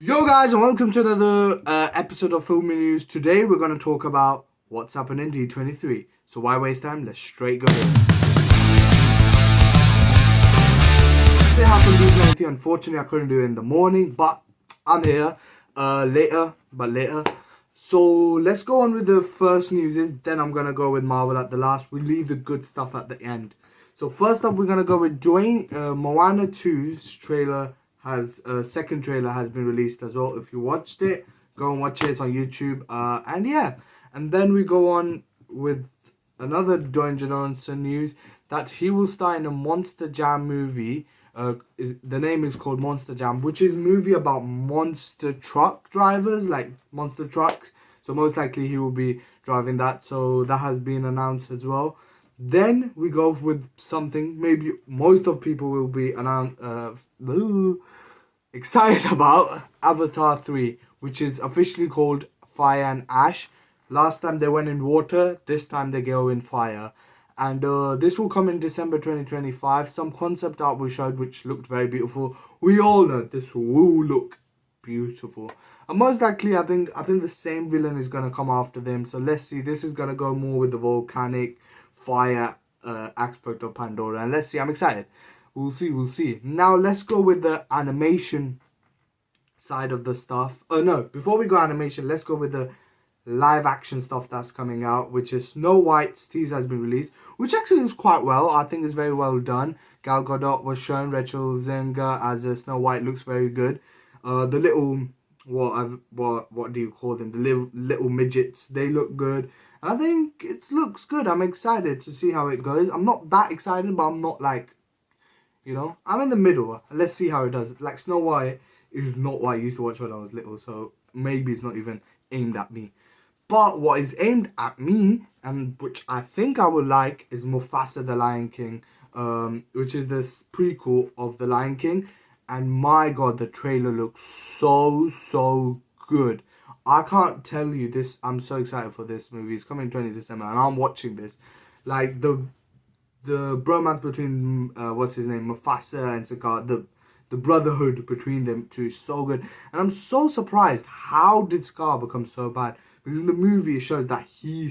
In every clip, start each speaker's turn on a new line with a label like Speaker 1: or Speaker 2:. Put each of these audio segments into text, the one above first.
Speaker 1: Yo guys, and welcome to another episode of Flimy News. Today we're going to talk about what's happening in D23. So why waste time? Let's straight go in. It happened D23. Unfortunately, I couldn't do it in the morning, but I'm here later. So let's go on with the first news. Then I'm going to go with Marvel at the last. We leave the good stuff at the end. So first up, we're going to go with Moana 2's trailer. Second trailer has been released as well. If you watched it, go and watch it. It's on YouTube. And then we go on with another Dwayne Johnson news that he will star in a Monster Jam movie. The name is called Monster Jam, which is a movie about monster truck drivers, like monster trucks. So most likely he will be driving that. So that has been announced as well. Then we go with something maybe most of people will be excited about, Avatar 3, which is officially called Fire and Ash. Last time they went in water, this time they go in fire. And this will come in December 2025. Some concept art we showed which looked very beautiful. We all know this will look beautiful. And most likely I think the same villain is gonna come after them. So let's see. This is gonna go more with the volcanic fire aspect of Pandora. And let's see, I'm excited. We'll see. Now let's go with the animation side of the stuff. Oh no, before we go animation, let's go with the live action stuff that's coming out, which is Snow White's teaser has been released, which actually is quite well. I think it's very well done. Gal Gadot was shown, Rachel Zegler as a Snow White looks very good. The little what do you call them? The little midgets, they look good. And I think it looks good. I'm excited to see how it goes. I'm not that excited, but I'm not like, I'm in the middle. Let's see how it does. Like Snow White is not what I used to watch when I was little, so maybe it's not even aimed at me. But what is aimed at me, and which I think I would like, is Mufasa the Lion King, which is this prequel of the Lion King. And my God, the trailer looks so good. I can't tell you this. I'm so excited for this movie. It's coming 20 December, and I'm watching this. Like the bromance between what's his name, Mufasa and Scar, the brotherhood between them two is so good. And I'm so surprised, how did Scar become so bad? Because in the movie it shows that he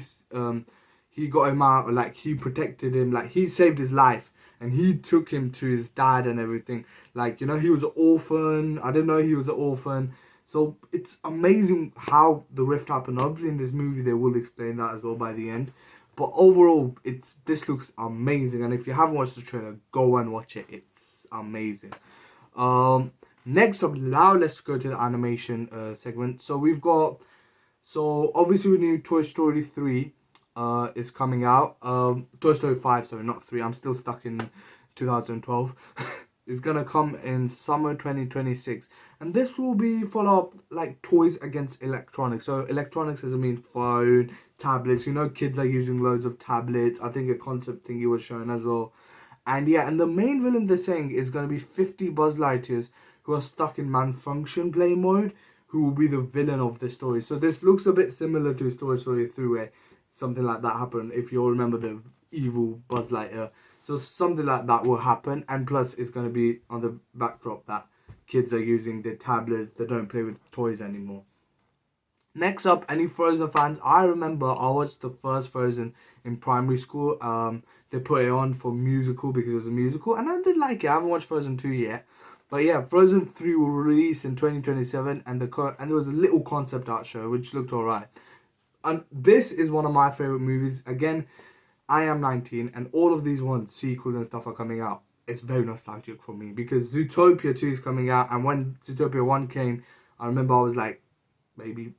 Speaker 1: got him out, like he protected him, like he saved his life and he took him to his dad and everything. Like, he was an orphan. I didn't know he was an orphan. So it's amazing how the rift happened. Obviously in this movie they will explain that as well by the end. But overall, this looks amazing, and if you haven't watched the trailer, go and watch it. It's amazing. Next up, now let's go to the animation segment. So obviously we knew Toy Story 3 is coming out. Toy Story 5, sorry, not 3. I'm still stuck in 2012. It's gonna come in summer 2026, and this will be follow up like toys against electronics. So electronics doesn't mean phone, tablets. Kids are using loads of tablets. I think a concept thing you was showing as well. And yeah, and the main villain they're saying is gonna be 50 Buzz Lightyears who are stuck in malfunction play mode, who will be the villain of the story. So this looks a bit similar to Toy Story 3, where something like that happened. If you all remember the evil Buzz Lightyear. So something like that will happen, and plus it's going to be on the backdrop that kids are using their tablets, they don't play with toys anymore. Next up, any Frozen fans? I remember I watched the first Frozen in primary school. They put it on for musical because it was a musical, and I did like it. I haven't watched Frozen 2 yet. But yeah, Frozen 3 will release in 2027, and there was a little concept art show which looked alright. And this is one of my favorite movies. Again, I am 19, and all of these sequels and stuff are coming out. It's very nostalgic for me because Zootopia 2 is coming out, and when Zootopia 1 came, I remember I was like maybe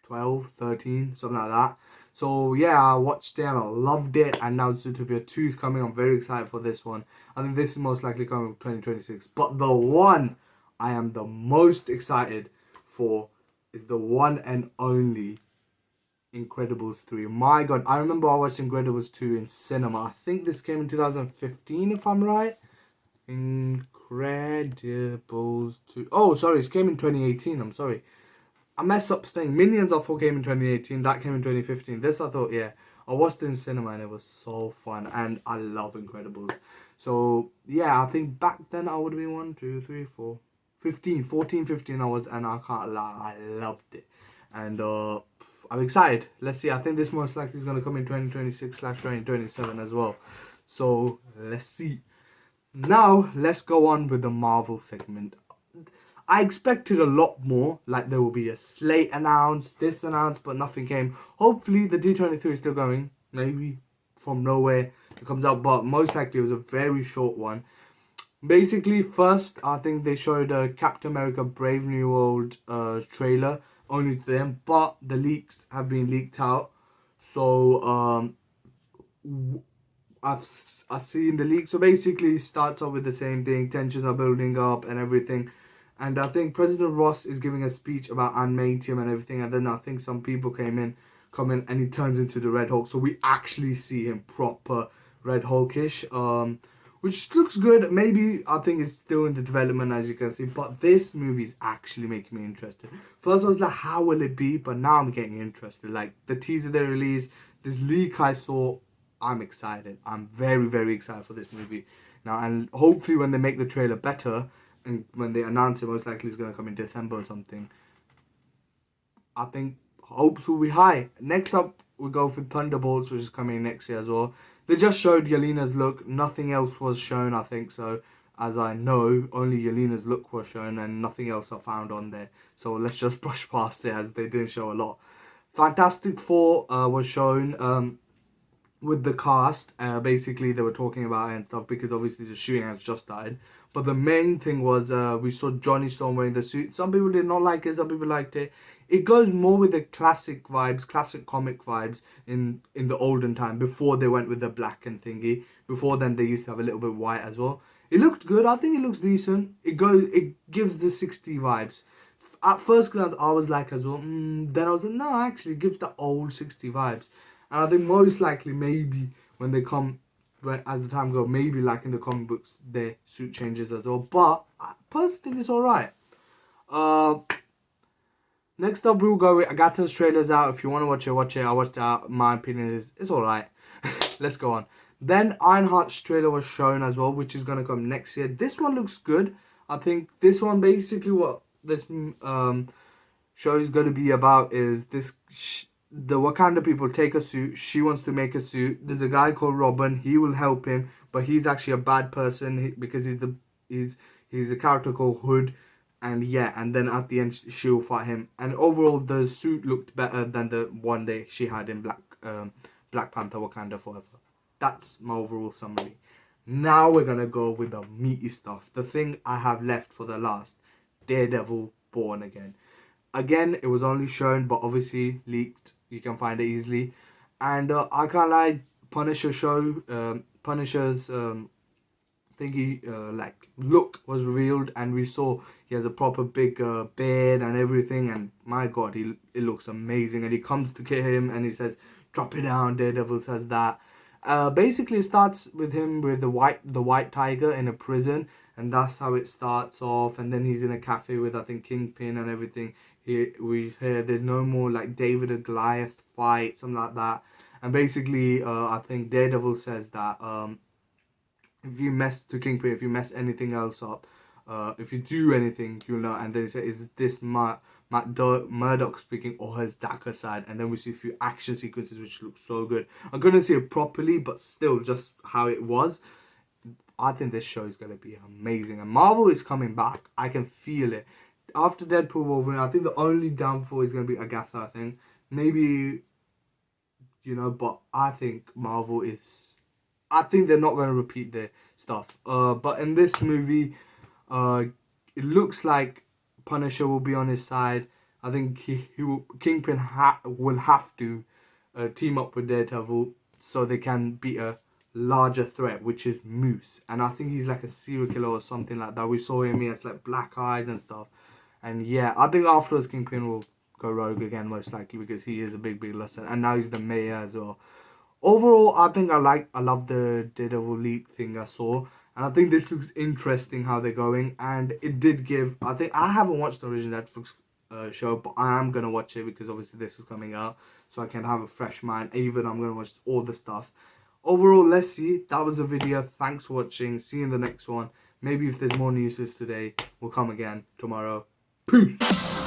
Speaker 1: 12, 13, something like that. So yeah, I watched it and I loved it, and now Zootopia 2 is coming. I'm very excited for this one. I think this is most likely coming in 2026. But the one I am the most excited for is the one and only Incredibles 3. My God, I remember I watched Incredibles 2 in cinema. I think this came in 2015, if I'm right. Incredibles 2. Oh, sorry, it came in 2018. I'm sorry. I messed up thing. Minions I thought came in 2018. That came in 2015. This I thought, yeah. I watched it in cinema and it was so fun. And I love Incredibles. So, yeah, I think back then I would have been 1, 2, 3, 4, 15 hours, and I can't lie, I loved it. And I'm excited. Let's see. I think this most likely is going to come in 2026/2027 as well. So let's see. Now let's go on with the Marvel segment. I expected a lot more, like there will be a slate announced, this announced, but nothing came. Hopefully the D23 is still going. Maybe from nowhere it comes out, but most likely it was a very short one. Basically, first I think they showed a Captain America Brave New World trailer only to them, but the leaks have been leaked out. So I've seen the leak. So basically, it starts off with the same thing. Tensions are building up and everything. And I think President Ross is giving a speech about adamantium and everything. And then I think some people come in, and he turns into the Red Hulk. So we actually see him proper Red Hulkish, which looks good. Maybe I think it's still in the development, as you can see. But this movie is actually making me interested. First I was like, how will it be? But now I'm getting interested. Like the teaser they released, this leak I saw, I'm excited. I'm very, very excited for this movie now, and hopefully when they make the trailer better and when they announce it, most likely it's gonna come in December or something. I think hopes will be high. Next up, we go for Thunderbolts, which is coming next year as well. They just showed Yelena's look. Nothing else was shown, I think so. As I know, only Yelena's look was shown and nothing else I found on there. So let's just brush past it, as they didn't show a lot. Fantastic Four was shown. With the cast, basically they were talking about it and stuff, because obviously the shooting has just started. But the main thing was we saw Johnny Storm wearing the suit. Some people did not like it, some people liked it. It goes more with the classic vibes, classic comic vibes in the olden time, before they went with the black and thingy. Before then they used to have a little bit white as well. It looked good. I think it looks decent. It gives the 60 vibes. At first glance I was like as well, then I was like, no, actually it gives the old 60 vibes. And I think most likely, maybe when they come, as the time goes, maybe like in the comic books, their suit changes as well. But I personally think it's alright. Next up, we'll go with Agatha's trailers out. If you want to watch it, watch it. I watched it out. My opinion is it's alright. Let's go on. Then Ironheart's trailer was shown as well, which is going to come next year. This one looks good. I think this one, basically what this show is going to be about is this... the Wakanda people take a suit. She wants to make a suit. There's a guy called Robin. He will help him, but he's actually a bad person because he's a character called Hood, and yeah. And then at the end, she'll fight him. And overall, the suit looked better than the one day she had in Black Panther: Wakanda Forever. That's my overall summary. Now we're gonna go with the meaty stuff. The thing I have left for the last, Daredevil: Born Again. Again, it was only shown, but obviously leaked. You can find it easily. And I can't lie, Punisher show, Punisher's thingy, like, look was revealed, and we saw he has a proper big beard and everything. And my God, it looks amazing. And he comes to kill him, and he says, "Drop it down." Daredevil says that. Basically, it starts with him with the white tiger in a prison, and that's how it starts off. And then he's in a cafe with, I think, Kingpin and everything. We hear there's no more like David and Goliath fight, something like that. And basically, I think Daredevil says that if you mess to Kingpin, if you mess anything else up, if you do anything, you'll know. And then he says, "Is this Murdoch speaking, or his darker side?" And then we see a few action sequences which look so good. I'm gonna see it properly, but still, just how it was. I think this show is gonna be amazing, and Marvel is coming back. I can feel it. After Deadpool Wolverine, I think the only downfall is gonna be Agatha. I think maybe, but I think Marvel is. I think they're not gonna repeat their stuff. But in this movie, it looks like Punisher will be on his side. I think Kingpin will have to team up with Daredevil so they can beat a larger threat, which is Moose. And I think he's like a serial killer or something like that. We saw him, he has like black eyes and stuff. And yeah, I think afterwards Kingpin will go rogue again, most likely, because he is a big lesson. And now he's the mayor as well. Overall, I think I love the Daredevil leak thing I saw. And I think this looks interesting how they're going. And it did give... I think I haven't watched the original Netflix show, but I am going to watch it because obviously this is coming out. So I can have a fresh mind. Even I'm going to watch all the stuff. Overall, let's see. That was the video. Thanks for watching. See you in the next one. Maybe if there's more news today, we'll come again tomorrow. Peace.